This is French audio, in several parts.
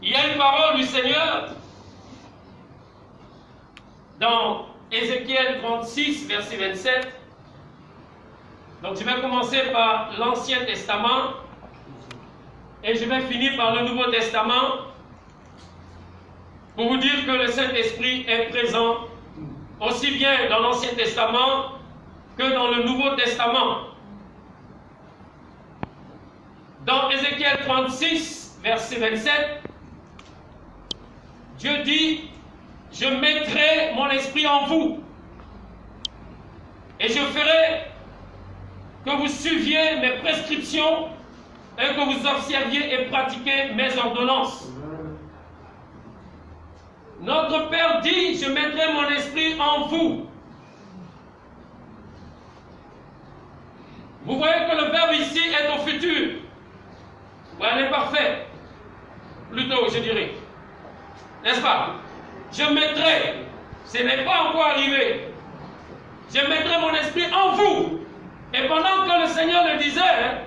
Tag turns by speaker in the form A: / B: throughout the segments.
A: Il y a une parole du Seigneur dans Ézéchiel 36, verset 27. Donc je vais commencer par l'Ancien Testament et je vais finir par le Nouveau Testament pour vous dire que le Saint-Esprit est présent aussi bien dans l'Ancien Testament que dans le Nouveau Testament. Dans Ézéchiel 36, verset 27, Dieu dit, « Je mettrai mon esprit en vous et je ferai que vous suiviez mes prescriptions et que vous observiez et pratiquiez mes ordonnances. » Notre Père dit, « Je mettrai mon esprit en vous. » Vous voyez que le verbe ici est au futur. Elle est parfait. Plutôt, je dirais. N'est-ce pas? Je mettrai, ce n'est pas encore arrivé. Je mettrai mon esprit en vous. Et pendant que le Seigneur le disait,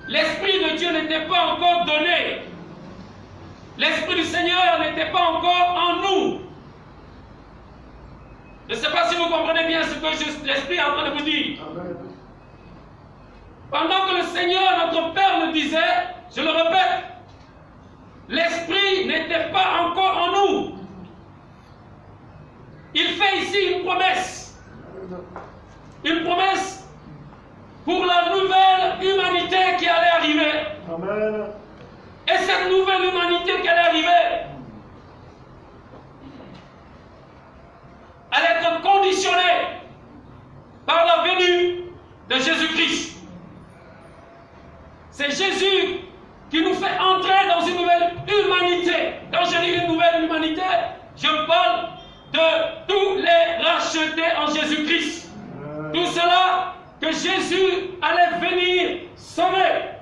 A: l'Esprit de Dieu n'était pas encore donné. L'Esprit du Seigneur n'était pas encore en nous. Je ne sais pas si vous comprenez bien ce que l'Esprit est en train de vous dire. Amen. Pendant que le Seigneur, notre Père, le disait, je le répète, l'Esprit n'était pas encore en nous. Il fait ici une promesse. Une promesse pour la nouvelle humanité qui allait arriver. Amen. Et cette nouvelle humanité qui allait arriver allait être conditionnée par la venue de Jésus-Christ. C'est Jésus qui nous fait entrer dans une nouvelle humanité. Quand je dis une nouvelle humanité, je parle de tous les rachetés en Jésus-Christ. Tout cela que Jésus allait venir sauver.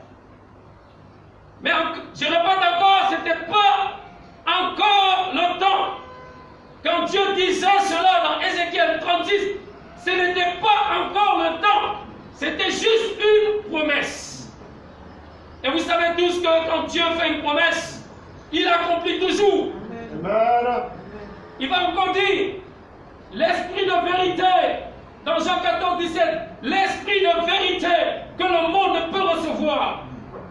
A: Mais je répète encore, ce n'était pas encore le temps. Quand Dieu disait cela dans Ézéchiel 36, ce n'était pas encore le temps. C'était juste une promesse. Et vous savez tous que quand Dieu fait une promesse, il accomplit toujours. Amen. Il va encore dire, l'esprit de vérité, dans Jean 14, 17, l'esprit de vérité que le monde ne peut recevoir.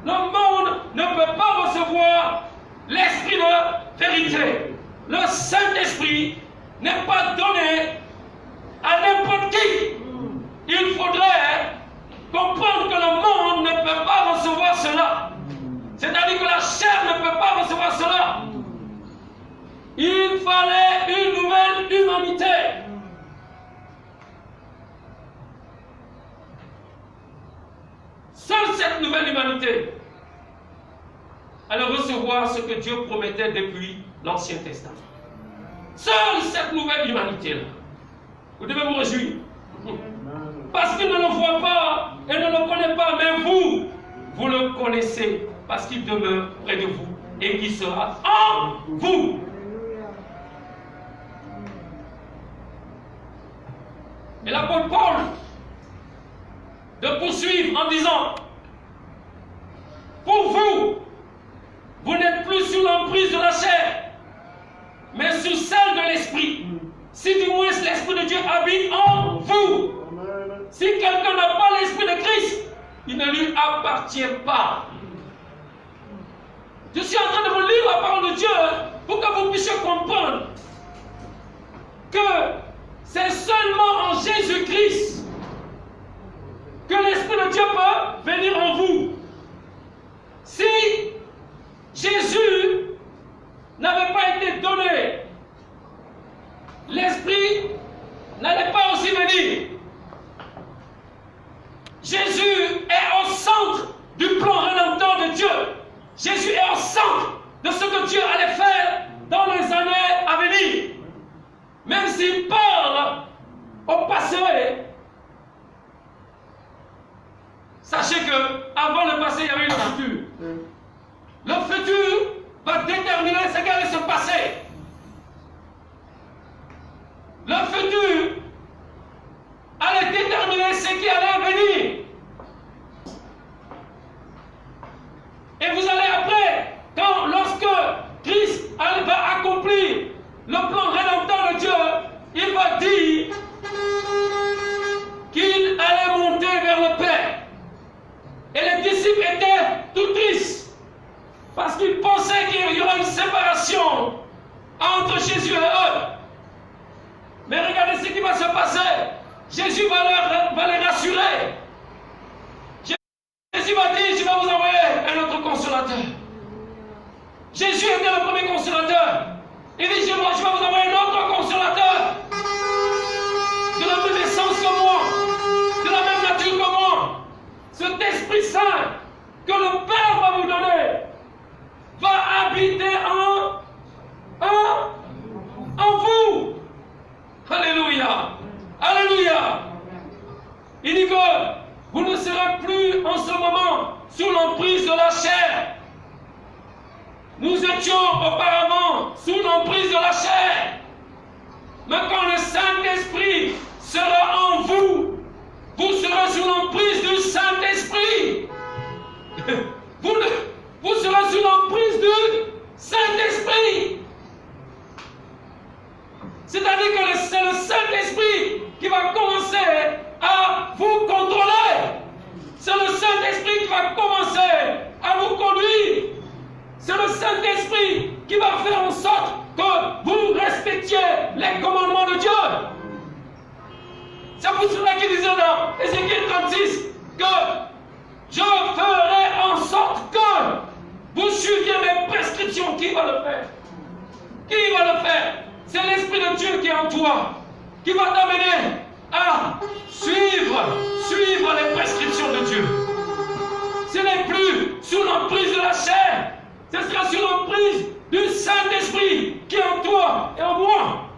A: Le monde ne peut pas recevoir l'esprit de vérité. Le Saint-Esprit n'est pas donné à n'importe qui. Il faudrait comprendre que le monde ne peut pas recevoir cela. C'est-à-dire que la chair ne peut pas recevoir cela. Il fallait une nouvelle humanité. Seule cette nouvelle humanité allait recevoir ce que Dieu promettait depuis l'Ancien Testament. Seule cette nouvelle humanité-là. Vous devez vous réjouir. Parce qu'il ne le voit pas et ne le connaît pas, mais vous le connaissez parce qu'il demeure près de vous et qu'il sera en vous. Et l'apôtre Paul de poursuivre en disant, pour vous, vous n'êtes plus sous l'emprise de la chair, mais sous celle de l'esprit. Si du moins l'esprit de Dieu habite en vous. Si quelqu'un n'a pas l'esprit de Christ, il ne lui appartient pas. Je suis en train de vous lire la parole de Dieu pour que vous puissiez comprendre que c'est seulement en Jésus-Christ que l'Esprit de Dieu peut venir en vous. Si Jésus n'avait pas été donné, l'Esprit n'allait pas aussi venir. Jésus est au centre du plan rédempteur de Dieu. Jésus est au centre de ce que Dieu allait faire dans les années à venir. Même s'il parle au passé, sachez que avant le passé, il y avait le futur. Le futur va déterminer ce qui allait se passer. Le futur allait déterminer ce qui allait venir. Et vous allez après, lorsque regardez ce qui va se passer. Jésus va les rassurer. Jésus va dire, je vais vous envoyer un autre consolateur. Jésus était le premier consolateur. Il dit, je vais vous envoyer un autre consolateur. De la même essence que moi. De la même nature que moi. Cet Esprit Saint que le Père va vous donner va habiter en vous. Alléluia. Alléluia. Il dit que vous ne serez plus en ce moment sous l'emprise de la chair. Nous étions auparavant sous l'emprise de la chair. Mais quand le Saint-Esprit sera en vous, vous serez sous l'emprise du Saint-Esprit. Vous serez sous l'emprise du Saint-Esprit. C'est-à-dire que c'est le Saint-Esprit qui va commencer à vous contrôler. C'est le Saint-Esprit qui va commencer à vous conduire. C'est le Saint-Esprit qui va faire en sorte que vous respectiez les commandements de Dieu. C'est pour cela qu'il disait dans Ézéchiel 36 que je ferai en sorte que vous suiviez mes prescriptions. Qui va le faire? Qui va le faire? C'est l'Esprit de Dieu qui est en toi, qui va t'amener à suivre les prescriptions de Dieu. Ce n'est plus sous l'emprise de la chair, ce sera sous l'emprise du Saint-Esprit qui est en toi et en moi.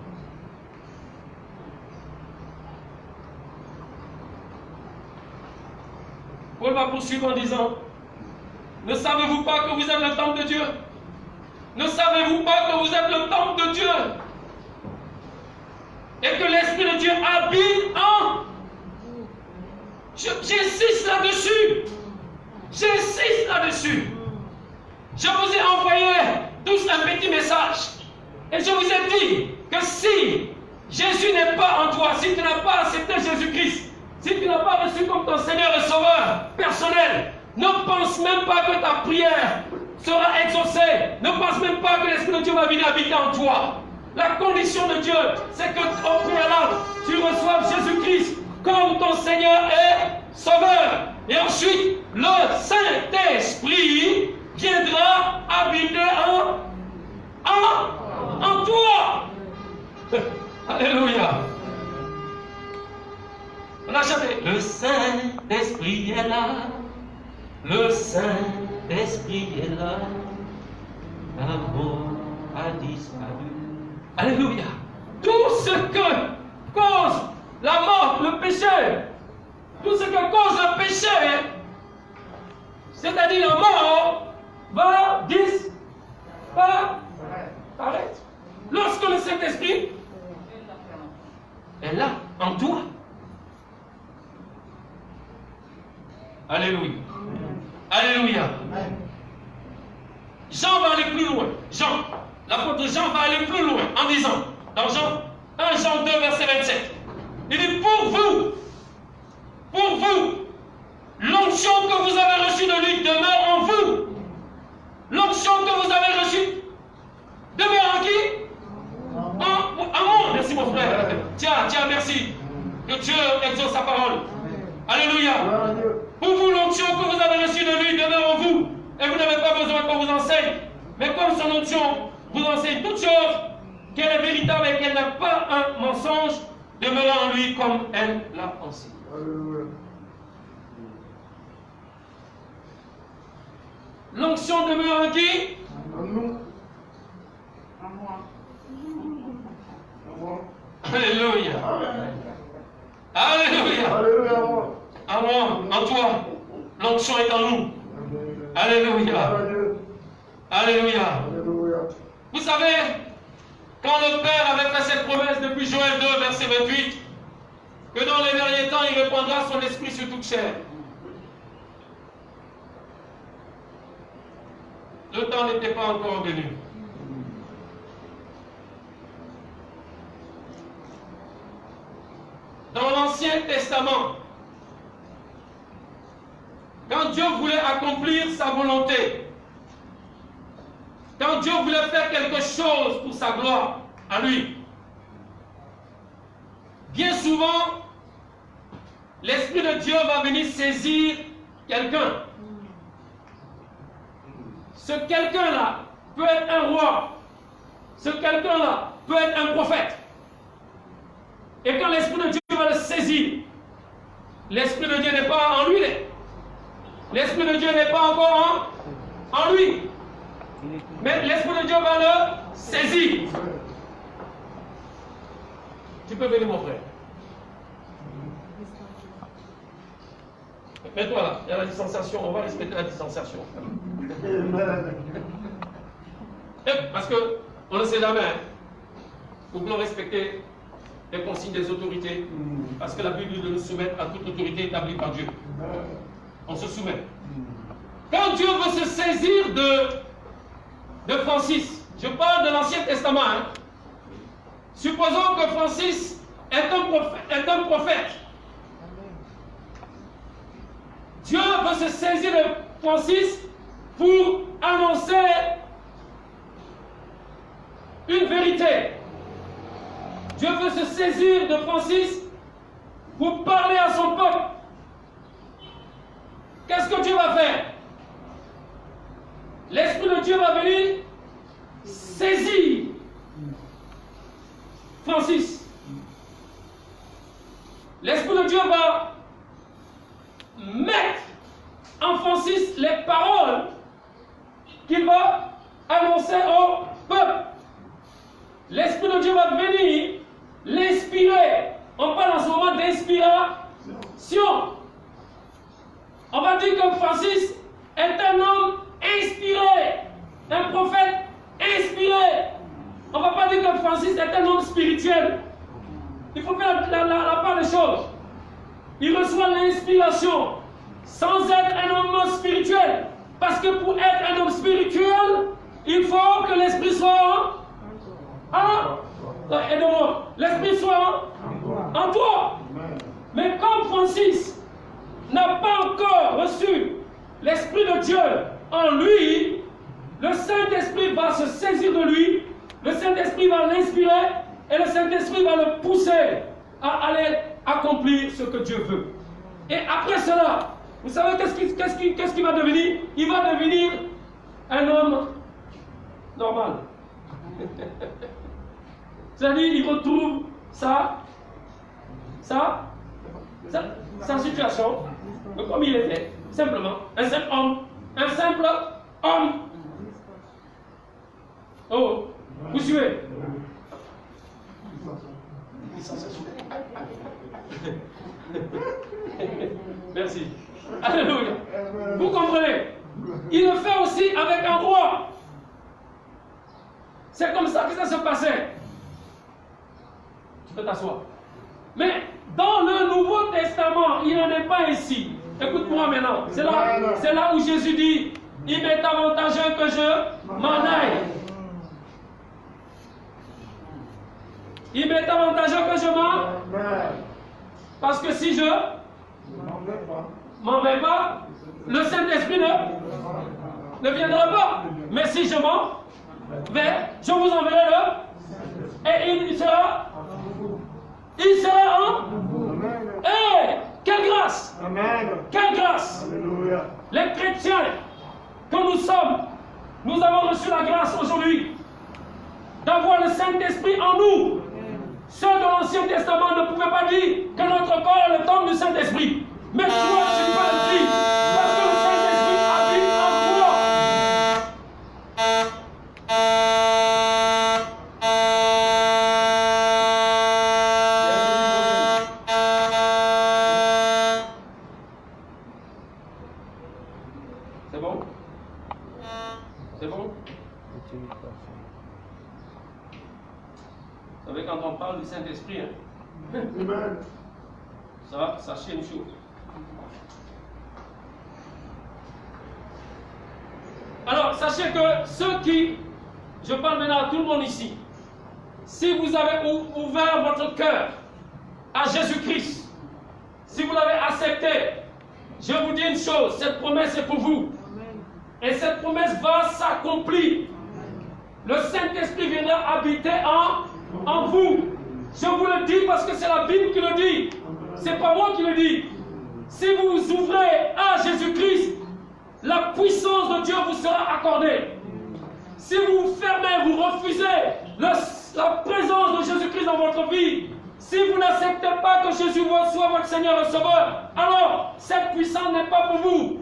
A: Paul va poursuivre en disant, ne savez-vous pas que vous êtes le temple de Dieu? Ne savez-vous pas que vous êtes le temple de Dieu? Et que l'Esprit de Dieu habite en... J'insiste là-dessus. J'insiste là-dessus. Je vous ai envoyé tous un petit message. Et je vous ai dit que si Jésus n'est pas en toi, si tu n'as pas accepté Jésus-Christ, si tu n'as pas reçu comme ton Seigneur et Sauveur personnel, ne pense même pas que ta prière sera exaucée. Ne pense même pas que l'Esprit de Dieu va venir habiter en toi. La condition de Dieu, c'est que au préalable, tu reçoives Jésus-Christ comme ton Seigneur et Sauveur. Et ensuite, le Saint-Esprit viendra habiter en toi. Alléluia. On n'a jamais. Le Saint-Esprit est là. Le Saint-Esprit est là. La mort a disparu. Alléluia. Tout ce que cause la mort, le péché, tout ce que cause le péché, c'est-à-dire la mort, va disparaître. Lorsque le Saint-Esprit est là, en toi. Alléluia. Alléluia. Jean va aller plus loin. L'apôtre Jean va aller plus loin en disant, dans 1 Jean 2, verset 27, il dit, pour vous, l'onction que vous avez reçue de lui demeure en vous. L'onction que vous avez reçue demeure en qui? En moi. Merci mon frère. Tiens, merci. Que Dieu exauce sa parole. Alléluia. Pour vous, l'onction que vous avez reçue de lui demeure en vous. Et vous n'avez pas besoin qu'on vous enseigne. Mais comme son onction vous enseigne toutes choses, qu'elle est véritable et qu'elle n'a pas un mensonge, demeurant en lui comme elle l'a enseigné. L'onction demeure en qui? En nous. En moi. Alléluia. Alléluia. En moi, en toi. L'onction est en nous. Alléluia. Alléluia. Vous savez, quand le Père avait fait cette promesse depuis Joël 2, verset 28, que dans les derniers temps, il répandra son esprit sur toute chair. Le temps n'était pas encore venu. Dans l'Ancien Testament, quand Dieu voulait accomplir sa volonté, quand Dieu voulait faire quelque chose pour sa gloire, à lui, bien souvent, l'Esprit de Dieu va venir saisir quelqu'un. Ce quelqu'un-là peut être un roi. Ce quelqu'un-là peut être un prophète. Et quand l'Esprit de Dieu va le saisir, l'Esprit de Dieu n'est pas en lui. L'Esprit de Dieu n'est pas encore en lui. Mais l'Esprit de Dieu va le saisir. Tu peux venir, mon frère. Mets-toi là, il y a la distanciation, on va respecter la distanciation. Parce que on ne sait jamais. Nous voulons respecter les consignes des autorités. Parce que la Bible dit de nous soumettre à toute autorité établie par Dieu. On se soumet. Quand Dieu veut se saisir de Francis, je parle de l'Ancien Testament. Hein. Supposons que Francis est un prophète. Dieu veut se saisir de Francis pour annoncer une vérité. Dieu veut se saisir de Francis pour parler à son peuple. Qu'est-ce que Dieu va faire? L'Esprit de Dieu va venir saisir Francis. L'Esprit de Dieu va mettre en Francis les paroles qu'il va annoncer au peuple. L'Esprit de Dieu va venir l'inspirer. On parle en ce moment d'inspiration. On va dire que Francis est un homme inspiré, un prophète inspiré. On ne va pas dire que Francis est un homme spirituel. Il faut faire la part des choses. Il reçoit l'inspiration sans être un homme spirituel. Parce que pour être un homme spirituel, il faut que l'esprit soit aide-moi. L'esprit soit en toi. Mais comme Francis n'a pas encore reçu l'Esprit de Dieu en lui, le Saint-Esprit va se saisir de lui, le Saint-Esprit va l'inspirer et le Saint-Esprit va le pousser à aller accomplir ce que Dieu veut. Et après cela, vous savez qu'est-ce qu'il va devenir? Il va devenir un homme normal. C'est-à-dire, il retrouve sa situation comme il était, simplement. Un simple homme. Un simple homme. Oh, vous suivez? Merci. Alléluia. Vous comprenez? Il le fait aussi avec un roi. C'est comme ça que ça se passait. Tu peux t'asseoir. Mais dans le Nouveau Testament, il n'en est pas ainsi. Écoute-moi maintenant. C'est là où Jésus dit, il m'est avantageux que je m'en aille. Il m'est avantageux que je m'en aille. Parce que si je m'en vais pas, le Saint-Esprit ne viendra pas. Mais si je m'en vais, je vous enverrai et il sera en... Hey, quelle grâce! Amen. Quelle grâce! Alléluia. Les chrétiens que nous sommes, nous avons reçu la grâce aujourd'hui d'avoir le Saint-Esprit en nous. Ceux de l'Ancien Testament ne pouvaient pas dire que notre corps est le temple du Saint-Esprit. Mais toi, tu peux le dire parce que le Saint-Esprit habite en toi. C'est bon? C'est bon? Vous savez, quand on parle du Saint-Esprit, hein, sachez une chose. Alors, sachez que ceux qui, je parle maintenant à tout le monde ici, si vous avez ouvert votre cœur à Jésus-Christ, si vous l'avez accepté, je vous dis une chose, cette promesse est pour vous. Et cette promesse va s'accomplir. Le Saint-Esprit viendra habiter en vous. Je vous le dis parce que c'est la Bible qui le dit. C'est pas moi qui le dis. Si vous ouvrez à Jésus-Christ, la puissance de Dieu vous sera accordée. Si vous vous fermez, vous refusez la présence de Jésus-Christ dans votre vie, si vous n'acceptez pas que Jésus soit votre Seigneur et Sauveur, alors cette puissance n'est pas pour vous.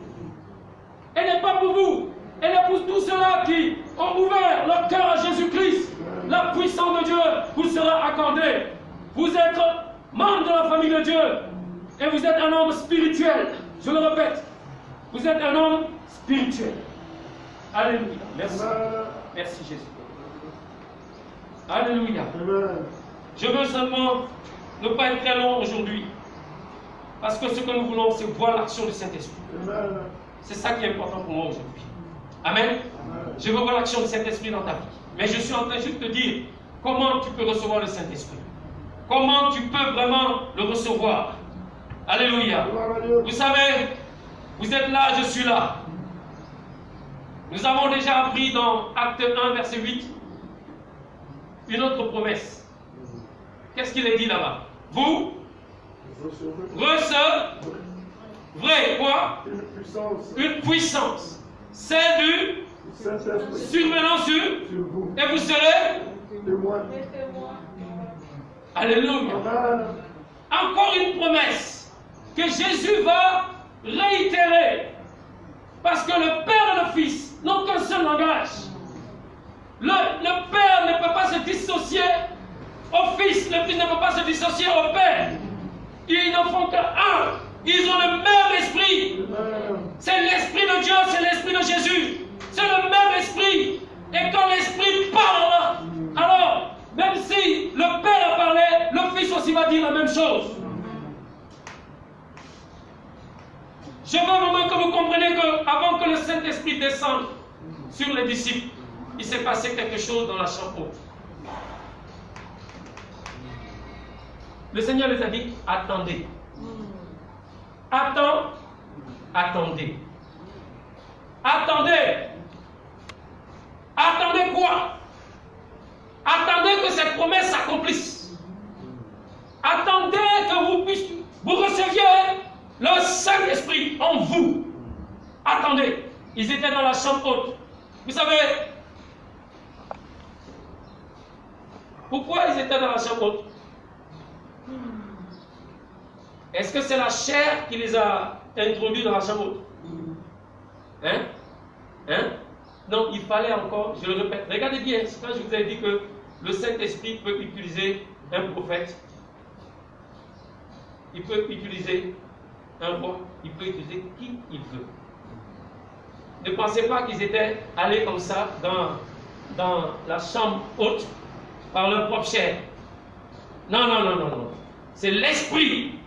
A: Elle n'est pas pour vous. Elle est pour tous ceux-là qui ont ouvert leur cœur à Jésus-Christ. La puissance de Dieu vous sera accordée. Vous êtes membre de la famille de Dieu et vous êtes un homme spirituel. Je le répète, vous êtes un homme spirituel. Alléluia. Merci. Merci Jésus. Alléluia. Je veux seulement ne pas être très long aujourd'hui. Parce que ce que nous voulons, c'est voir l'action du Saint-Esprit. C'est ça qui est important pour moi aujourd'hui. Amen. Je veux voir l'action du Saint-Esprit dans ta vie. Mais je suis en train juste de te dire comment tu peux recevoir le Saint-Esprit. Comment tu peux vraiment le recevoir. Alléluia. Vous savez, vous êtes là, je suis là. Nous avons déjà appris dans Acte 1, verset 8, une autre promesse. Qu'est-ce qu'il est dit là-bas? Vous recevrez quoi? Une puissance. Celle du survenant sur et vous serez témoins. Alléluia. Encore une promesse que Jésus va réitérer. Parce que le Père et le Fils n'ont qu'un seul langage. Le Père ne peut pas se dissocier au Fils, le Fils ne peut pas se dissocier au Père. Ils n'en font qu'un. Ils ont le même esprit. C'est l'esprit de Dieu, c'est l'esprit de Jésus. C'est le même esprit. Et quand l'esprit parle, alors, même si le Père a parlé, le Fils aussi va dire la même chose. Je veux vraiment que vous compreniez qu'avant que le Saint-Esprit descende sur les disciples, il s'est passé quelque chose dans la chambre haute. Le Seigneur les a dit, attendez. Attendez. Attendez. Attendez quoi? Attendez que cette promesse s'accomplisse. Attendez que vous receviez le Saint-Esprit en vous. Attendez. Ils étaient dans la chambre haute. Vous savez, pourquoi ils étaient dans la chambre haute? Est-ce que c'est la chair qui les a introduits dans la chambre haute? Hein? Non, il fallait encore, je le répète, regardez bien, quand je vous ai dit que le Saint-Esprit peut utiliser un prophète, il peut utiliser un roi, il peut utiliser qui il veut. Ne pensez pas qu'ils étaient allés comme ça dans la chambre haute par leur propre chair. Non. C'est l'Esprit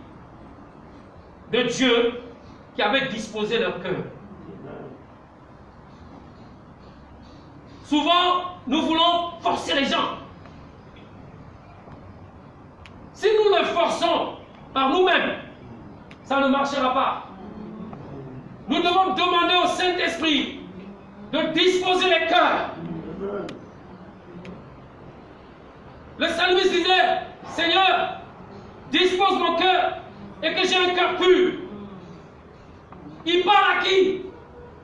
A: de Dieu qui avait disposé leur cœur. Souvent, nous voulons forcer les gens. Si nous le forçons par nous-mêmes, ça ne marchera pas. Nous devons demander au Saint-Esprit de disposer les cœurs. Le psalmiste disait, Seigneur, dispose mon cœur et que j'ai un cœur pur. Il parle à qui?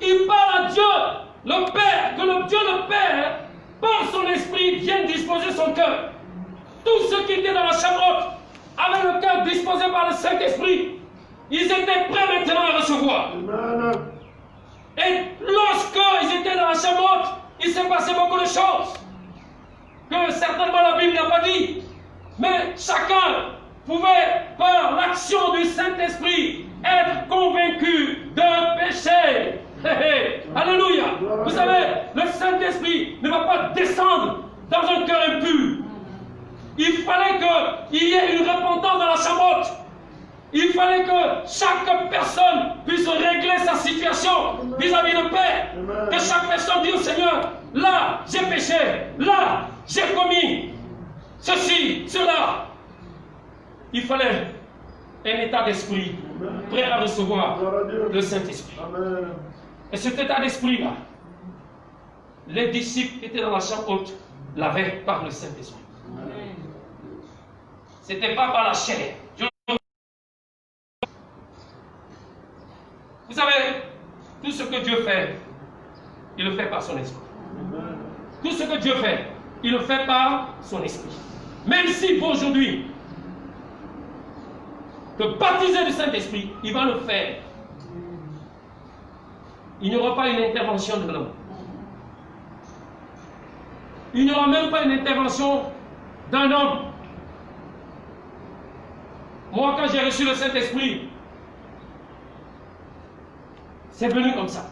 A: Il parle à Dieu, le Père, que le Dieu le Père, par son esprit, vienne disposer son cœur. Tous ceux qui étaient dans la chambre haute avaient le cœur disposé par le Saint-Esprit. Ils étaient prêts maintenant à recevoir. Et lorsqu'ils étaient dans la chambre haute, il s'est passé beaucoup de choses que certainement la Bible n'a pas dit. Mais chacun pouvait, par l'action du Saint-Esprit, être convaincu d'un péché. Alléluia. Vous savez, le Saint-Esprit ne va pas descendre dans un cœur impur. Il fallait qu'il y ait une repentance dans la chambre haute. Il fallait que chaque personne puisse régler sa situation vis-à-vis du Père. Que chaque personne dise au Seigneur, là j'ai péché, là j'ai commis ceci, cela. Il fallait un état d'esprit prêt à recevoir le Saint-Esprit. Et cet état d'esprit-là, les disciples qui étaient dans la chambre haute l'avaient par le Saint-Esprit. Ce n'était pas par la chair. Vous savez, tout ce que Dieu fait, il le fait par son esprit. Tout ce que Dieu fait, il le fait par son esprit. Même si pour aujourd'hui, te baptiser du Saint-Esprit, il va le faire. Il n'y aura pas une intervention de l'homme. Il n'y aura même pas une intervention d'un homme. Moi, quand j'ai reçu le Saint-Esprit, c'est venu comme ça.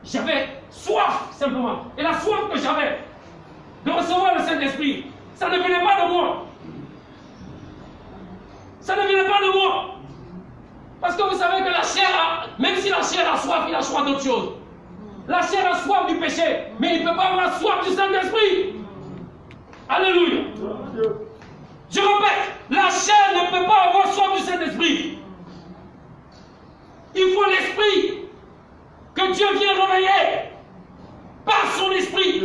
A: J'avais soif, simplement. Et la soif que j'avais de recevoir le Saint-Esprit, ça ne venait pas de moi. Ça ne venait pas de moi. Parce que vous savez que la chair, même si la chair a soif, il a soif d'autre chose. La chair a soif du péché, mais il ne peut pas avoir soif du Saint-Esprit. Alléluia. Je répète, la chair ne peut pas avoir soif du Saint-Esprit. Il faut l'Esprit que Dieu vient réveiller par son Esprit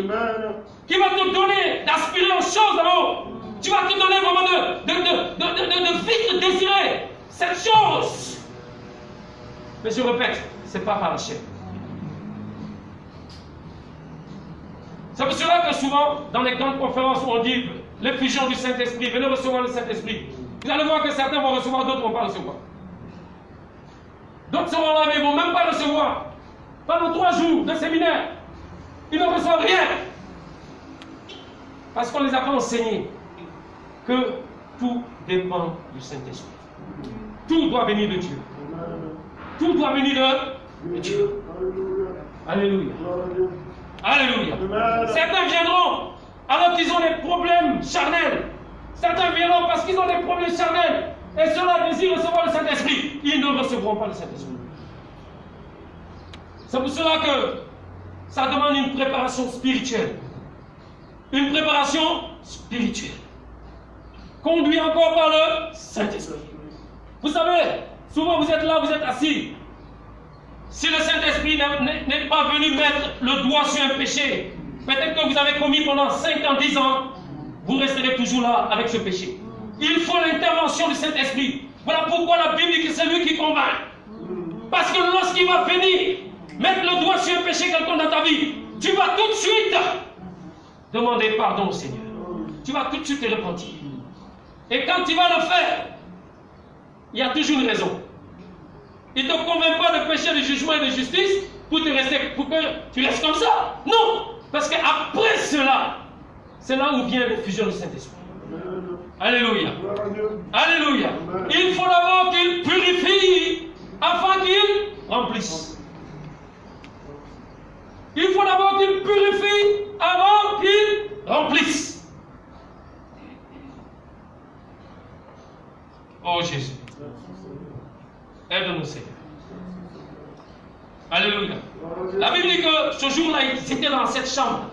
A: qui va te donner d'aspirer aux choses en haut. Tu vas te donner vraiment de vite désirer cette chose. Mais je répète, ce n'est pas par la chair. C'est pour cela que souvent, dans les grandes conférences où on dit l'effusion du Saint-Esprit, venez recevoir le Saint-Esprit, vous allez voir que certains vont recevoir, d'autres ne vont pas recevoir. D'autres seront là, mais ils ne vont même pas recevoir. Pendant 3 jours de séminaire, ils ne reçoivent rien. Parce qu'on ne les a pas enseignés que tout dépend du Saint-Esprit. Tout doit venir de Dieu. Tout doit venir de Dieu. Alléluia. Alléluia. Certains viendront alors qu'ils ont des problèmes charnels. Certains viendront parce qu'ils ont des problèmes charnels. Et ceux-là désirent recevoir le Saint-Esprit. Ils ne recevront pas le Saint-Esprit. C'est pour cela que ça demande une préparation spirituelle. Une préparation spirituelle. Conduit encore par le Saint-Esprit. Vous savez, souvent vous êtes là, vous êtes assis. Si le Saint-Esprit n'est pas venu mettre le doigt sur un péché, peut-être que vous avez commis pendant 5 ans, 10 ans, vous resterez toujours là avec ce péché. Il faut l'intervention du Saint-Esprit. Voilà pourquoi la Bible dit que c'est lui qui convainc. Parce que lorsqu'il va venir mettre le doigt sur un péché quelqu'un dans ta vie, tu vas tout de suite demander pardon au Seigneur. Tu vas tout de suite te repentir. Et quand tu vas le faire, il y a toujours une raison. Il ne te convainc pas de péché, de jugement et de justice pour que tu restes comme ça. Non! Parce qu'après cela, c'est là où vient l'effusion du Saint-Esprit. Alléluia. Alléluia. Il faut d'abord qu'il purifie afin qu'il remplisse. Il faut d'abord qu'il purifie avant qu'il remplisse. Oh Jésus. Aide-nous, Seigneur. Alléluia. La Bible dit que ce jour-là, ils étaient dans cette chambre.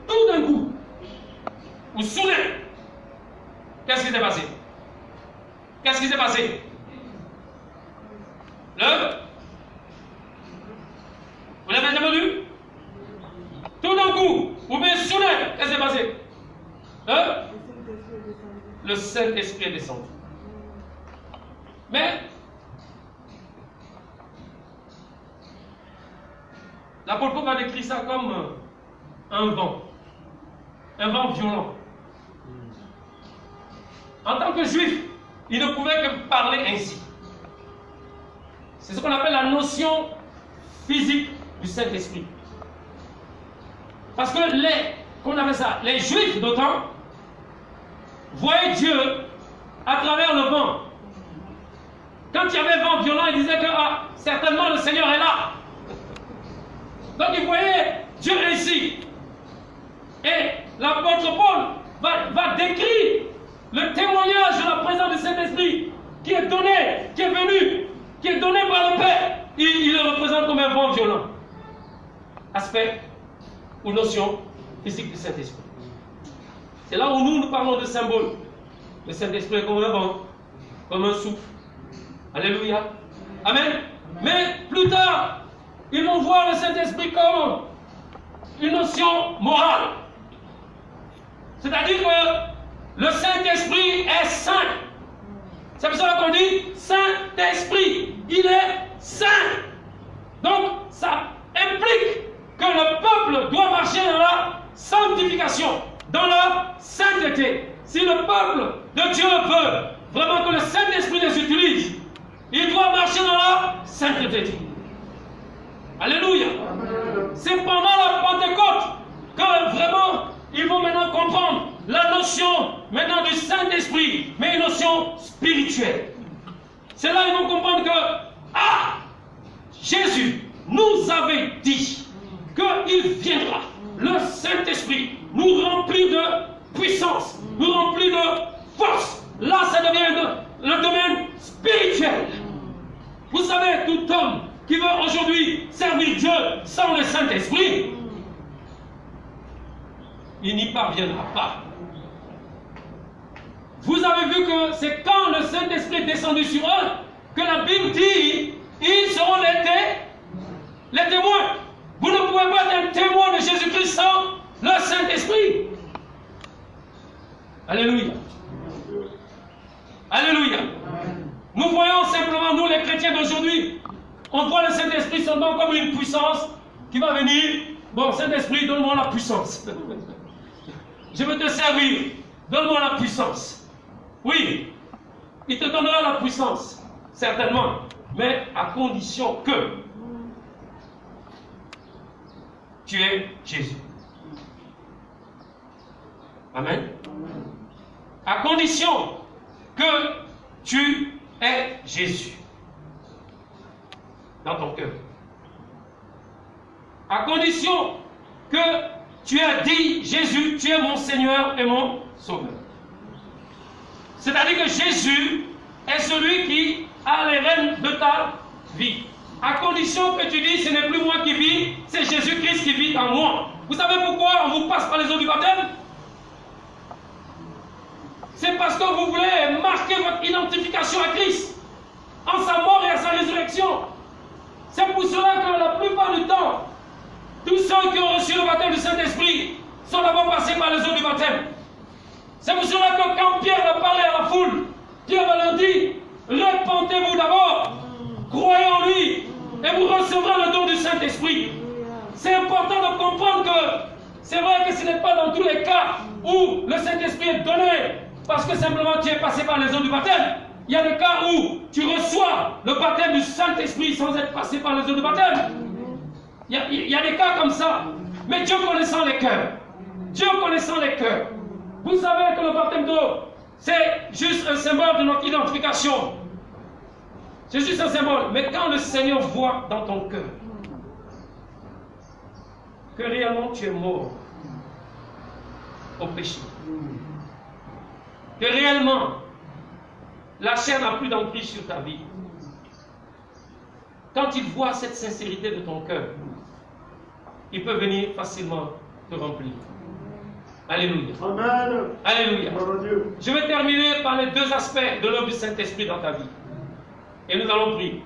A: Tout d'un coup, vous vous souvenez, qu'est-ce qui s'est passé? Qu'est-ce qui s'est passé? Vous l'avez jamais vu? Tout d'un coup, vous vous souvenez, qu'est-ce qui s'est passé? Le Saint-Esprit est descendu. Mais l'apôtre Paul a décrit ça comme un vent violent. En tant que juif, il ne pouvait que parler ainsi. C'est ce qu'on appelle la notion physique du Saint-Esprit. Parce que les juifs d'autant voyaient Dieu à travers le vent. Quand il y avait vent violent, ils disaient que certainement le Seigneur est là. Donc ils voyaient Dieu ainsi. Et l'apôtre Paul va décrire le témoignage de la présence du Saint-Esprit qui est donné, qui est venu, qui est donné par le Père. Il le représente comme un vent violent. Aspect ou notion physique du Saint-Esprit. C'est là où nous parlons de symbole. Le Saint-Esprit est comme un vent, comme un souffle. Alléluia. Amen. Mais plus tard, ils vont voir le Saint-Esprit comme une notion morale. C'est-à-dire que le Saint-Esprit est saint. C'est pour ça qu'on dit Saint-Esprit. Il est saint. Donc, ça implique que le peuple doit marcher dans la sanctification, dans la sainteté. Si le peuple de Dieu veut vraiment que le Saint-Esprit les utilise, il doit marcher dans la sainteté. Alléluia. C'est pendant la Pentecôte que vraiment ils vont maintenant comprendre la notion maintenant du Saint-Esprit, mais une notion spirituelle. C'est là qu'ils vont comprendre que Jésus nous avait dit qu'il viendra, le Saint-Esprit, nous remplit de puissance, nous remplit de force. Là, ça devient le domaine spirituel. Vous savez, tout homme qui veut aujourd'hui servir Dieu sans le Saint-Esprit, il n'y parviendra pas. Vous avez vu que c'est quand le Saint-Esprit est descendu sur eux que la Bible dit ils seront les témoins. Vous ne pouvez pas être un témoin de Jésus-Christ sans le Saint-Esprit. Alléluia. Alléluia. Nous voyons simplement, nous les chrétiens d'aujourd'hui, on voit le Saint-Esprit seulement comme une puissance qui va venir. Bon, Saint-Esprit, donne-moi la puissance. Je veux te servir. Donne-moi la puissance. Oui, il te donnera la puissance, certainement, mais à condition que tu es Jésus. Amen. À condition que tu es Jésus dans ton cœur. À condition que tu as dit, Jésus, tu es mon Seigneur et mon Sauveur. C'est-à-dire que Jésus est celui qui a les rênes de ta vie. À condition que tu dis, ce n'est plus moi qui vis, c'est Jésus-Christ qui vit en moi. Vous savez pourquoi on vous passe par les eaux du baptême? C'est parce que vous voulez marquer votre identification à Christ, en sa mort et à sa résurrection. C'est pour cela que la plupart du temps, tous ceux qui ont reçu le baptême du Saint-Esprit sont d'abord passés par les eaux du baptême. C'est pour cela que quand Pierre a parlé à la foule, Pierre va leur dire, répentez-vous d'abord, croyez en lui, et vous recevrez le don du Saint-Esprit. C'est important de comprendre que c'est vrai que ce n'est pas dans tous les cas où le Saint-Esprit est donné, parce que simplement tu es passé par les eaux du baptême. Il y a des cas où tu reçois le baptême du Saint-Esprit sans être passé par les eaux du baptême. Il y a des cas comme ça. Mais Dieu connaissant les cœurs, Dieu connaissant les cœurs, vous savez que le baptême d'eau, c'est juste un symbole de notre identification. C'est juste un symbole. Mais quand le Seigneur voit dans ton cœur que réellement tu es mort au péché, que réellement la chair n'a plus d'emprise sur ta vie, quand il voit cette sincérité de ton cœur, il peut venir facilement te remplir. Alléluia.
B: Amen.
A: Alléluia. Je vais terminer par les deux aspects de l'œuvre du Saint-Esprit dans ta vie. Et nous allons prier.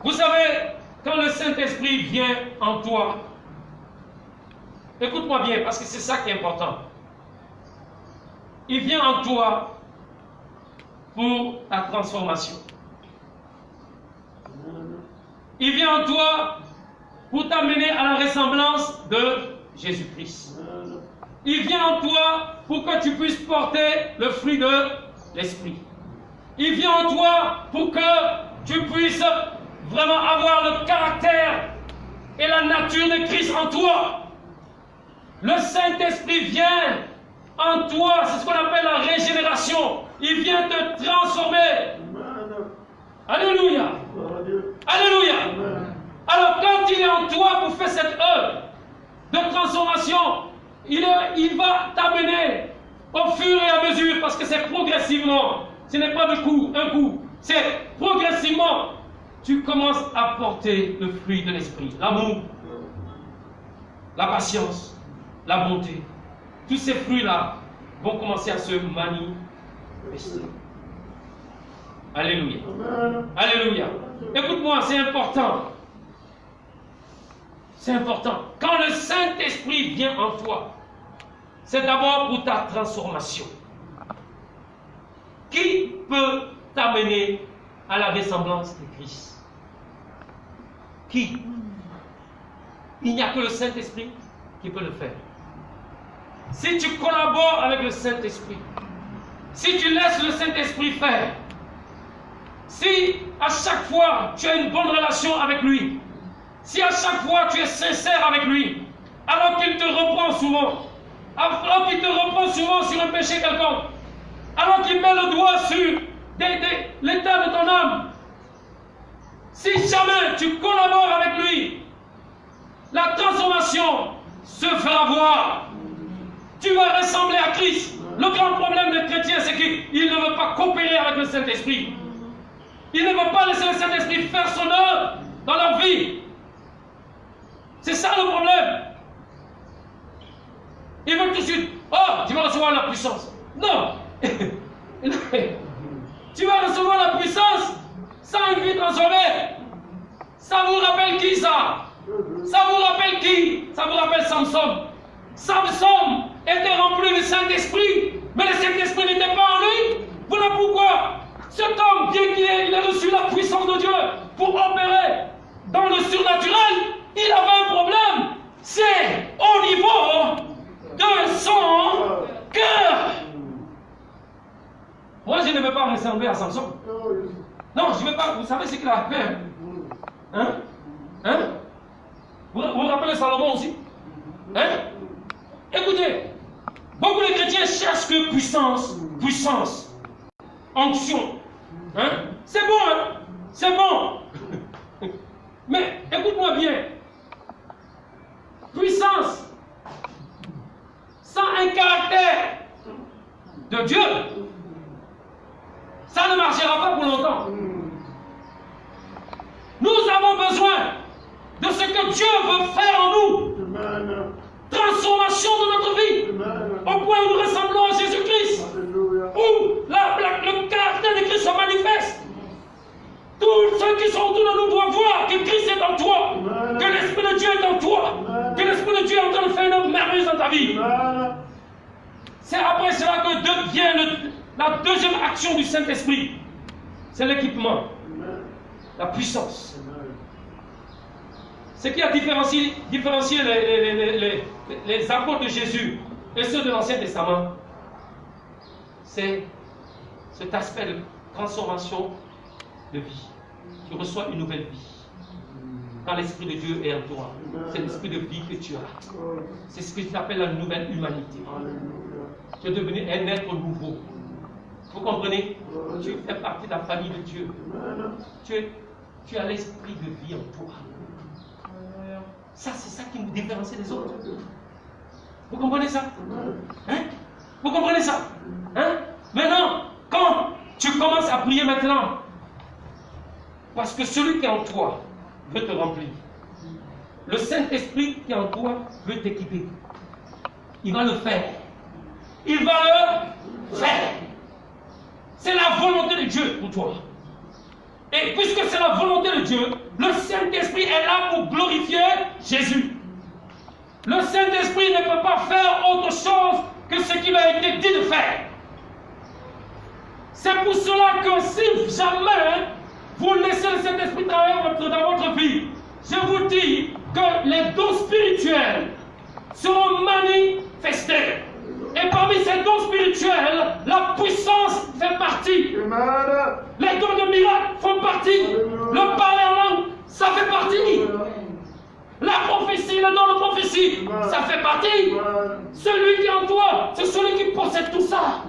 A: Vous savez, quand le Saint-Esprit vient en toi, écoute-moi bien, parce que c'est ça qui est important. Il vient en toi pour ta transformation. Il vient en toi pour t'amener à la ressemblance de Jésus-Christ. Il vient en toi pour que tu puisses porter le fruit de l'Esprit. Il vient en toi pour que tu puisses vraiment avoir le caractère et la nature de Christ en toi. Le Saint-Esprit vient en toi, c'est ce qu'on appelle la régénération. Il vient te transformer. Alléluia. Alléluia. Alors quand il est en toi pour faire cette œuvre de transformation, il va t'amener au fur et à mesure, parce que c'est progressivement, ce n'est pas un coup, c'est progressivement, tu commences à porter le fruit de l'esprit, l'amour, la patience, la bonté. Tous ces fruits-là vont commencer à se manifester. Alléluia. Alléluia. Écoute-moi, c'est important. C'est important. Quand le Saint-Esprit vient en toi, c'est d'abord pour ta transformation. Qui peut t'amener à la ressemblance de Christ? Qui? Il n'y a que le Saint-Esprit qui peut le faire. Si tu collabores avec le Saint-Esprit, si tu laisses le Saint-Esprit faire, si à chaque fois tu as une bonne relation avec lui, si à chaque fois tu es sincère avec lui, alors qu'il te reprend souvent, alors qu'il te reprend souvent sur un péché quelconque, alors qu'il met le doigt sur l'état de ton âme, si jamais tu collabores avec lui, la transformation se fera voir. Tu vas ressembler à Christ. Le grand problème des chrétiens, c'est qu'ils ne veulent pas coopérer avec le Saint-Esprit. Ils ne veulent pas laisser le Saint-Esprit faire son œuvre dans leur vie. C'est ça le problème. Ils veulent tout de suite, oh, tu vas recevoir la puissance. Non. Tu vas recevoir la puissance sans une vie transformée. Ça vous rappelle qui ça? Ça vous rappelle qui? Ça vous rappelle Samson. Samson était rempli du Saint-Esprit, mais le Saint-Esprit n'était pas en lui. Voilà pourquoi cet homme, bien qu'il ait reçu la puissance de Dieu pour opérer dans le surnaturel, il avait un problème. C'est au niveau de son cœur. Moi, je ne veux pas ressembler à Samson. Non, je ne veux pas. Vous savez ce qu'il a fait? Hein? Hein? Vous vous rappelez Salomon aussi? Hein? Écoutez, beaucoup de chrétiens cherchent que puissance, onction. Hein? C'est bon, hein? C'est bon. Mais écoute-moi bien. Puissance sans un caractère de Dieu, ça ne marchera pas pour longtemps. Nous avons besoin de ce que Dieu veut faire en nous. Transformation de notre vie. Au point où nous ressemblons à Jésus-Christ. Où le caractère de Christ se manifeste. Tous ceux qui sont autour de nous doivent voir que Christ est en toi. Que l'Esprit de Dieu est en toi. Que l'Esprit de Dieu est en train de faire une œuvre merveilleuse dans ta vie. C'est après cela que vient la deuxième action du Saint-Esprit. C'est l'équipement. La puissance. Ce qui a différencié les apôtres de Jésus et ceux de l'Ancien Testament, c'est cet aspect de transformation de vie. Tu reçois une nouvelle vie. Quand l'Esprit de Dieu est en toi, c'est l'esprit de vie que tu as. C'est ce que tu appelles la nouvelle humanité. Tu es devenu un être nouveau. Vous comprenez? Tu fais partie de la famille de Dieu. Tu as l'esprit de vie en toi. Ça, c'est ça qui nous différencie des autres. Vous comprenez ça? Hein? Vous comprenez ça? Hein? Maintenant, quand tu commences à prier maintenant, parce que celui qui est en toi veut te remplir. Le Saint-Esprit qui est en toi veut t'équiper. Il va le faire. Il va le faire. C'est la volonté de Dieu pour toi. Et puisque c'est la volonté de Dieu, le Saint-Esprit est là pour glorifier Jésus. Le Saint-Esprit ne peut pas faire autre chose que ce qu'il a été dit de faire. C'est pour cela que si jamais vous laissez le Saint-Esprit travailler dans votre vie, je vous dis que les dons spirituels seront manifestés. Et parmi ces dons spirituels, la puissance fait partie. Les dons de miracle font partie. Le parler en langue, ça fait partie. La prophétie, le don de prophétie, ça fait partie. Celui qui est en toi, c'est celui qui possède tout ça.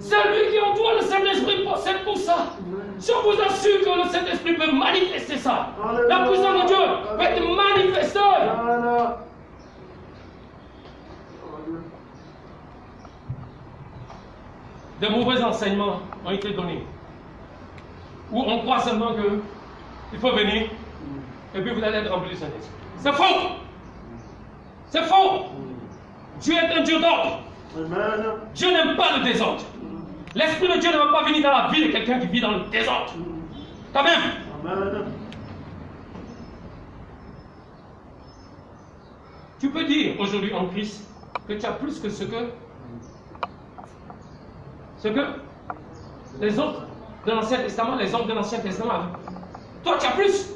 A: Celui qui est en toi, le Saint-Esprit possède tout ça. Je vous assure que le Saint-Esprit peut manifester ça. La puissance de Dieu peut être manifestée. De mauvais enseignements ont été donnés. Où on croit seulement qu'il faut venir et puis vous allez être rempli du Saint-Esprit. C'est faux! C'est faux! Dieu est un Dieu d'ordre. Dieu n'aime pas le désordre. L'Esprit de Dieu ne va pas venir dans la vie de quelqu'un qui vit dans le désordre. Quand même. Tu peux dire aujourd'hui en Christ que tu as plus que ce que les autres de l'Ancien Testament, les hommes de l'Ancien Testament avaient. Toi, tu as plus.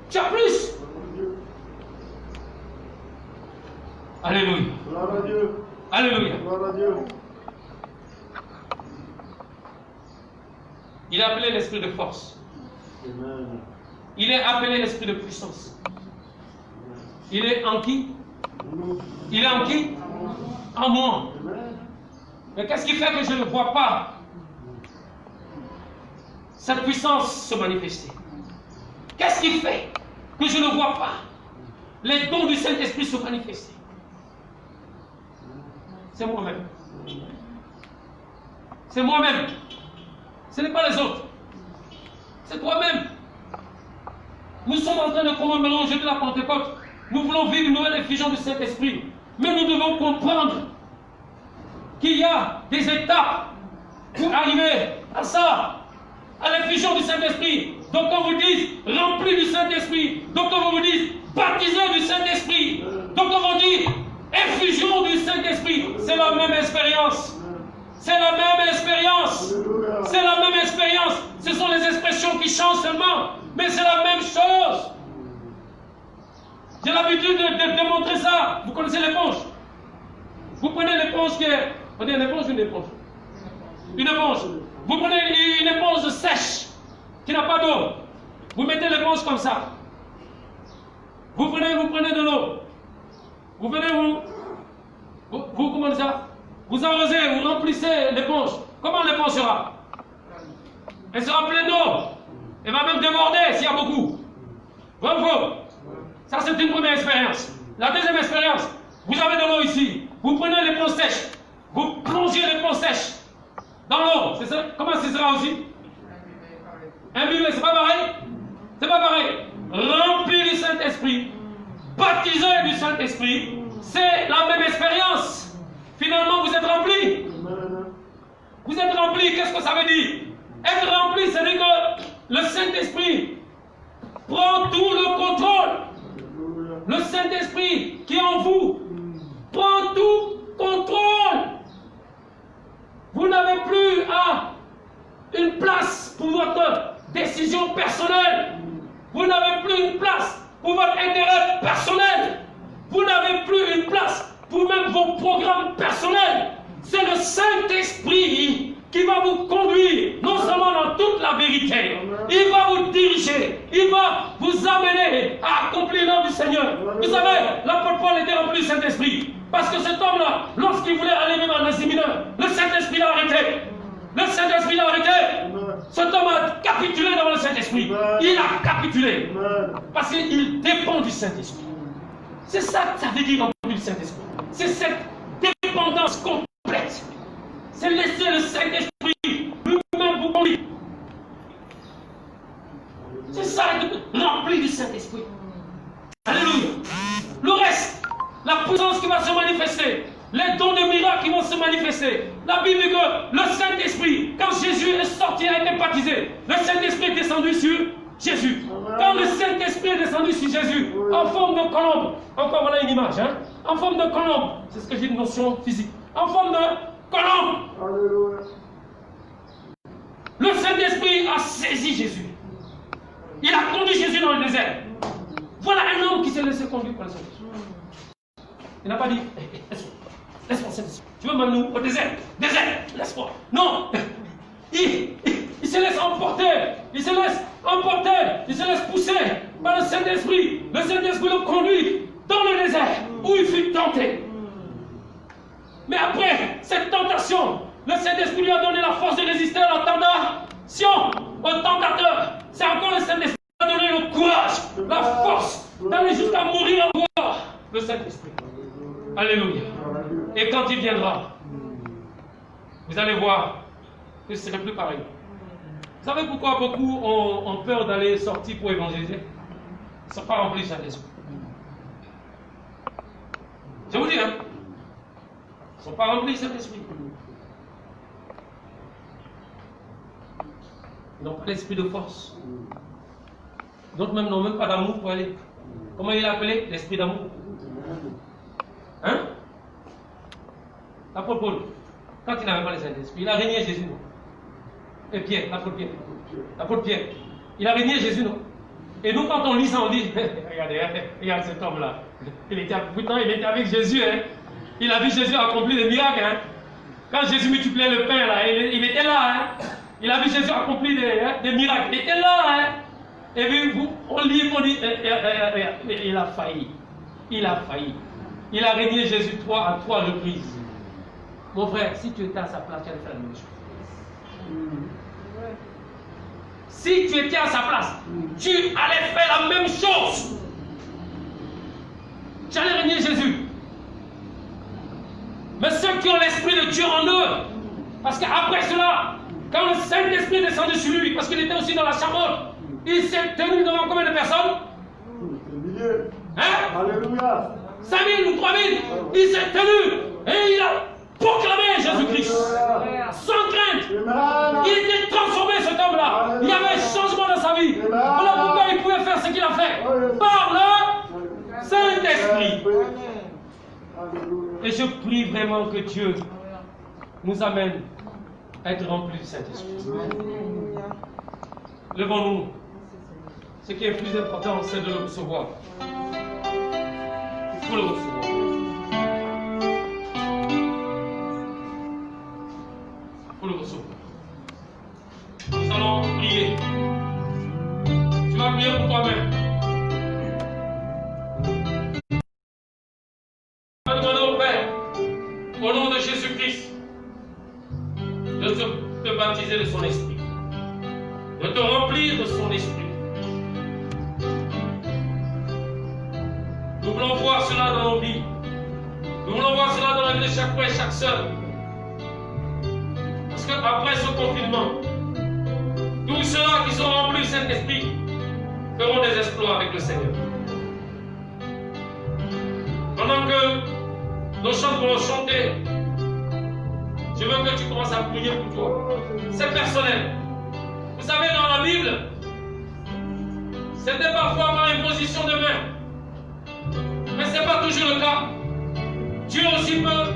A: Tu as plus. Alléluia.
B: Gloire à Dieu.
A: Alléluia.
B: Gloire à Dieu.
A: Il est appelé l'esprit de force.
B: Amen.
A: Il est appelé l'esprit de puissance. Il est en qui? Il est en qui? En moi. Mais qu'est-ce qui fait que je ne vois pas cette puissance se manifester? Qu'est-ce qui fait que je ne vois pas les dons du Saint-Esprit se manifester? C'est moi-même. C'est moi-même. Ce n'est pas les autres. C'est toi-même. Nous sommes en train de commémorer aujourd'hui de la Pentecôte. Nous voulons vivre une nouvelle effusion du Saint-Esprit. Mais nous devons comprendre qu'il y a des étapes pour arriver à ça, à l'effusion du Saint-Esprit. Donc on vous dit rempli du Saint-Esprit. Donc on vous dit baptisé du Saint-Esprit. Donc on vous dit effusion du Saint-Esprit. C'est la même expérience. C'est la même expérience. C'est la même expérience. Ce sont les expressions qui changent seulement. Mais c'est la même chose. J'ai l'habitude de montrer ça. Vous connaissez l'éponge. Vous prenez l'éponge qui est... On dit une éponge ou une éponge? Une éponge. Vous prenez une éponge sèche, qui n'a pas d'eau. Vous mettez l'éponge comme ça. Vous prenez de l'eau. Vous venez, vous comment ça? Vous arrosez, vous remplissez l'éponge. Comment l'éponge sera? Elle sera pleine d'eau. Elle va même déborder s'il y a beaucoup. Vrai ou faux? Ça, c'est une première expérience. La deuxième expérience, vous avez de l'eau ici. Vous prenez l'éponge sèche. Vous plongez l'éponge sèche dans l'eau. C'est ça? Comment ce sera aussi? Imbibé, c'est pas pareil? C'est pas pareil. Rempli du Saint-Esprit, baptisé du Saint-Esprit, c'est la même expérience. Finalement, vous êtes rempli. Vous êtes rempli, qu'est-ce que ça veut dire? Être rempli, c'est-à-dire que le Saint-Esprit prend tout le contrôle. Le Saint-Esprit qui est en vous prend tout contrôle. Vous n'avez plus une place pour votre décision personnelle. Vous n'avez plus une place pour votre intérêt personnel. Vous n'avez plus une place pour même vos programmes personnels. C'est le Saint-Esprit qui va vous conduire, non seulement dans toute la vérité, il va vous diriger, il va vous amener à accomplir l'œuvre du Seigneur. Vous savez, l'apôtre Paul était rempli du Saint-Esprit, parce que cet homme-là, lorsqu'il voulait aller même en Asie mineure, le Saint-Esprit l'a arrêté. Le Saint-Esprit l'a arrêté. Cet homme a capitulé devant le Saint-Esprit. Il a capitulé, parce qu'il dépend du Saint-Esprit. C'est ça que ça veut dire rempli du Saint-Esprit. C'est cette dépendance complète. C'est laisser le Saint-Esprit lui-même vous conduire. C'est ça, rempli du Saint-Esprit. Alléluia. Le reste, la puissance qui va se manifester, les dons de miracles qui vont se manifester. La Bible dit que le Saint-Esprit, quand Jésus est sorti, a été baptisé, le Saint-Esprit est descendu sur Jésus. Quand le Saint-Esprit est descendu sur Jésus, en forme de colombe, encore voilà une image, hein? En forme de colombe, c'est ce que j'ai une notion physique, en forme de colombe. Alléluia. Le Saint-Esprit a saisi Jésus. Il a conduit Jésus dans le désert. Voilà un homme qui s'est laissé conduire par le Saint-Esprit. Il n'a pas dit, laisse-moi, Saint-Esprit. Tu veux m'amener au désert? Désert, laisse-moi. Non. Il se laisse emporter. Il se laisse emporter. Il se laisse pousser par le Saint-Esprit. Le Saint-Esprit le conduit dans le désert où il fut tenté. Mais après cette tentation, le Saint-Esprit lui a donné la force de résister à la tentation, au tentateur. C'est encore le Saint-Esprit qui a donné le courage, la force d'aller jusqu'à mourir en voie. Le Saint-Esprit. Alléluia. Et quand il viendra, vous allez voir que ce ne serait plus pareil. Vous savez pourquoi beaucoup ont peur d'aller sortir pour évangéliser? Ils ne sont pas remplis du Saint-Esprit. Je vous dis, hein? Ils ne sont pas remplis du Saint-Esprit. Ils n'ont pas l'esprit de force. D'autres même n'ont même pas d'amour pour aller. Comment il est appelé? L'esprit d'amour. Hein? L'apôtre Paul, quand il n'avait pas le Saint-Esprit, il a régné Jésus, non? Et Pierre, l'apôtre Pierre, il a régné Jésus, non? Et nous, quand on lit ça, on dit, regarde cet homme-là. Pourtant, il était avec Jésus, hein? Il a vu Jésus accomplir des miracles, hein? Quand Jésus multipliait le pain, là, il était là, hein? Il a vu Jésus accomplir des miracles. Il était là, hein? Et puis, on lit, il a failli. Il a failli. Il a régné Jésus à 3 reprises. Mon frère, si tu étais à sa place, tu allais faire la même chose. Si tu étais à sa place, tu allais faire la même chose. Tu allais régner Jésus. Mais ceux qui ont l'Esprit de Dieu en eux, parce qu'après cela, quand le Saint-Esprit est descendu sur lui, parce qu'il était aussi dans la chambre, il s'est tenu devant combien de personnes? Hein?
B: Alléluia.
A: 5 000 ou 3 000. Il s'est tenu et il a proclamé Jésus-Christ. Sans crainte. Il était transformé, cet homme-là. Il y avait un changement dans sa vie. Voilà pourquoi il pouvait faire ce qu'il a fait. Par le Saint-Esprit. Et je prie vraiment que Dieu nous amène à être remplis du Saint-Esprit. Levons-nous. Ce qui est plus important, c'est de le recevoir. Il faut le recevoir. Il faut le recevoir. Nous allons prier. Tu vas prier pour toi-même. Tu vas demander au Père, au nom de Jésus-Christ, de te baptiser de son esprit, de te remplir de son esprit. Nous voulons voir cela dans nos vies. Nous voulons voir cela dans la vie de chaque frère et chaque sœur. Parce qu'après ce confinement, tous ceux-là qui sont remplis de Saint-Esprit feront des exploits avec le Seigneur. Pendant que nos chants vont chanter, je veux que tu commences à prier pour toi. C'est personnel. Vous savez, dans la Bible, c'était parfois par imposition de main. Mais ce n'est pas toujours le cas. Dieu aussi peut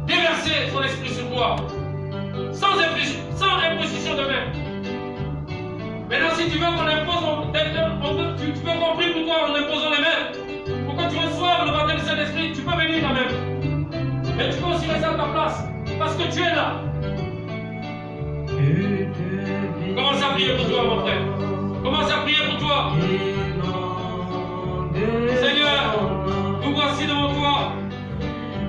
A: déverser son esprit sur toi, sans imposition de main. Maintenant, si tu veux qu'on impose, tu veux qu'on prie pour toi en imposant les mains, pour que tu reçoives le baptême du Saint-Esprit, tu peux venir quand même. Mais tu peux aussi rester à ta place, parce que tu es là. Commence à prier pour toi, mon frère. Commence à prier pour toi. Seigneur, nous voici devant toi.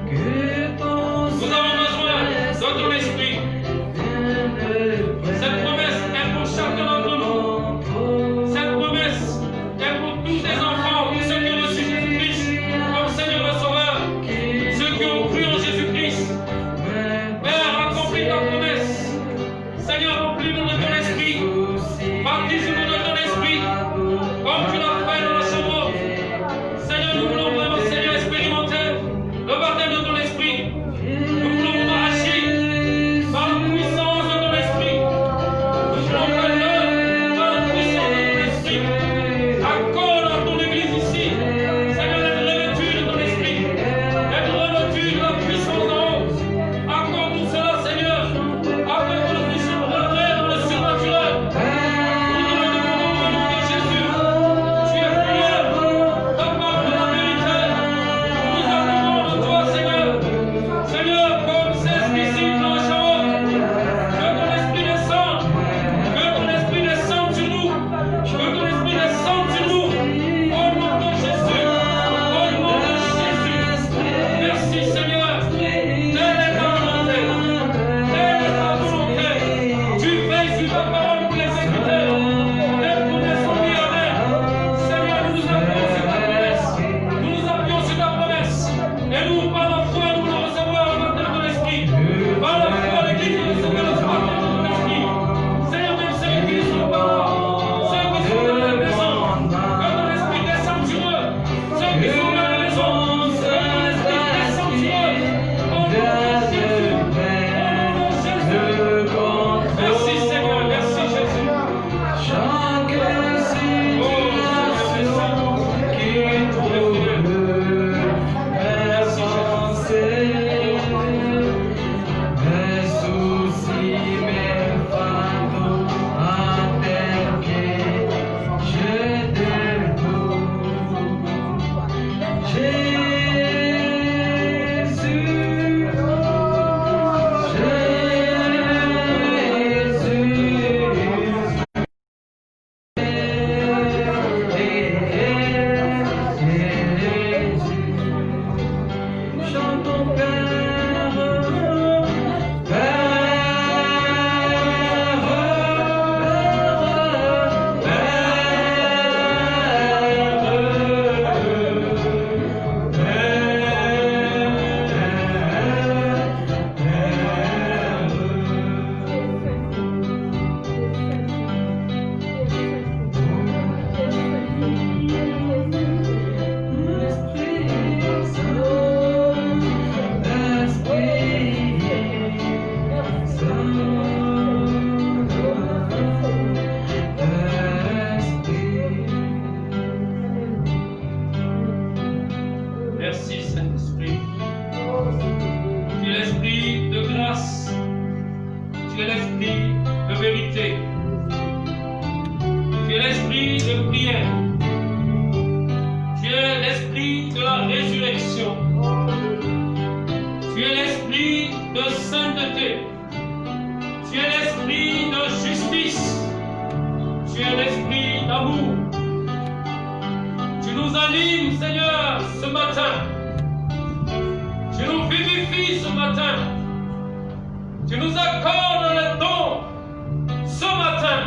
A: Nous avons besoin de ton esprit. Cette promesse est pour chacun d'entre nous. Cette promesse est pour tous tes enfants, tous ceux qui ont reçu Jésus-Christ comme Seigneur et Sauveur, ceux qui ont cru en Jésus-Christ. Père, accomplis ta promesse. Seigneur, remplis-nous de ton esprit. Baptise-nous de ton esprit, comme tu l'as fait dans la chambre. Seigneur, nous voulons vraiment, Seigneur, expérimenter le baptême de ton esprit. l'esprit de prière. Tu es l'esprit de la résurrection. Tu es l'esprit de sainteté. Tu es l'esprit de justice. Tu es l'esprit d'amour. Tu nous animes, Seigneur, ce matin. Tu nous vivifies ce matin. Tu nous accordes le don ce matin.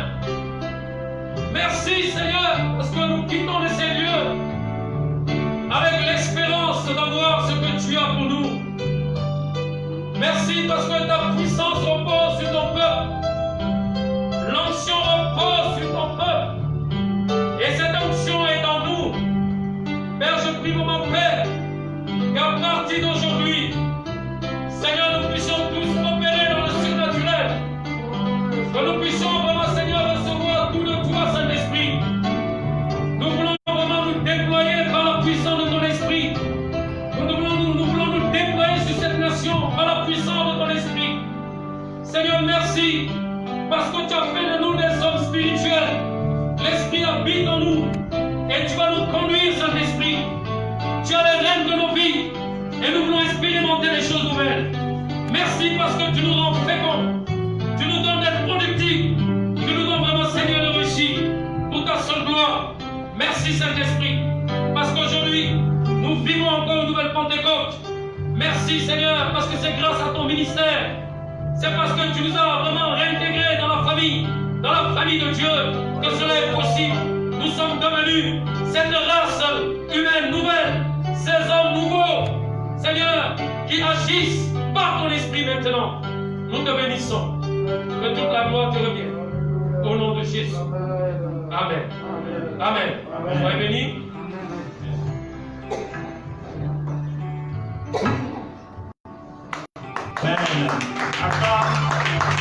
A: Merci, Seigneur, parce que nous quittons de ces lieux avec l'espérance d'avoir ce que tu as pour nous. Merci parce que ta puissance repose sur ton peuple. L'onction repose sur ton peuple. Et cette onction est en nous. Père, je prie pour mon Père, qu'à partir d'aujourd'hui, Seigneur, nous puissions tous opérer dans le surnaturel. Que nous puissions vraiment, Seigneur, recevoir tout de toi, Saint-Esprit. Nous voulons vraiment nous déployer par la puissance de ton esprit. Nous voulons nous déployer sur cette nation par la puissance de ton esprit. Seigneur, merci parce que tu as fait de nous des hommes spirituels. L'esprit habite en nous et tu vas nous conduire, Saint-Esprit. Tu as les rênes de nos vies et nous voulons expérimenter des choses nouvelles. Merci parce que tu nous rends féconds. Tu nous donnes d'être productifs. Tu nous donnes vraiment, Seigneur, de réussir pour ta seule gloire. Merci, Saint-Esprit, parce qu'aujourd'hui, nous vivons encore une nouvelle Pentecôte. Merci, Seigneur, parce que c'est grâce à ton ministère. C'est parce que tu nous as vraiment réintégrés dans la famille de Dieu, que cela est possible. Nous sommes devenus cette race humaine nouvelle, ces hommes nouveaux, Seigneur, qui agissent par ton esprit maintenant. Nous te bénissons. Que toute la gloire te revienne. Au nom de Jésus. Amen. Amen. Soyez bénis.
C: Amen.